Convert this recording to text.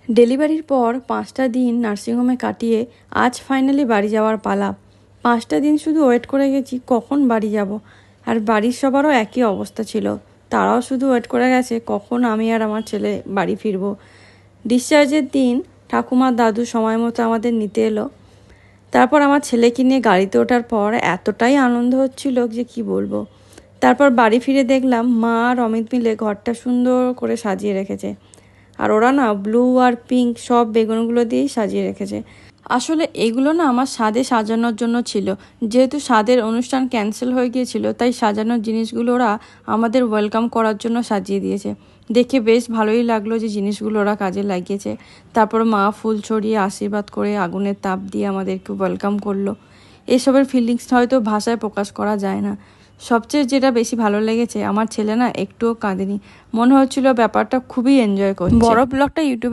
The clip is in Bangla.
ডেলিভারির পর 5টা দিন নার্সিংহোমে কাটিয়ে আজ ফাইনালি বাড়ি যাওয়ার পালা। 5টা দিন শুধু ওয়েট করে গেছি কখন বাড়ি যাব। আর বাড়ির সবারও একই অবস্থা ছিল, তারাও শুধু ওয়েট করে গেছে কখন আমি আর আমার ছেলে বাড়ি ফিরবো। ডিসচার্জের দিন ঠাকুমার দাদু সময় মতো আমাদের নিতে এলো। তারপর আমার ছেলেকে নিয়ে গাড়িতে ওঠার পর এতটাই আনন্দ হচ্ছিল যে কি বলবো। তারপর বাড়ি ফিরে দেখলাম মা আর অমিত মিলে ঘরটা সুন্দর করে সাজিয়ে রেখেছে। আর ওরা না ব্লু আর পিঙ্ক সব বেগুনগুলো দিয়েই সাজিয়ে রেখেছে। আসলে এগুলো না আমার স্বাদে সাজানোর জন্য ছিল, যেহেতু স্বাদের অনুষ্ঠান ক্যান্সেল হয়ে গিয়েছিল তাই সাজানোর জিনিসগুলো ওরা আমাদের ওয়েলকাম করার জন্য সাজিয়ে দিয়েছে। দেখে বেশ ভালোই লাগলো যে জিনিসগুলো ওরা কাজে লাগিয়েছে। তারপর মা ফুল ছড়িয়ে আশীর্বাদ করে আগুনের তাপ দিয়ে আমাদেরকে ওয়েলকাম করলো। এসবের ফিলিংসটা হয়তো ভাষায় প্রকাশ করা যায় না। সবচেয়ে যেটা বেশি ভালো লেগেছে, আমার ছেলে না একটুও কাঁদেনি, মনে হচ্ছিল ব্যাপারটা খুবই এনজয় করছে। বড় ব্লগটা ইউটিউবে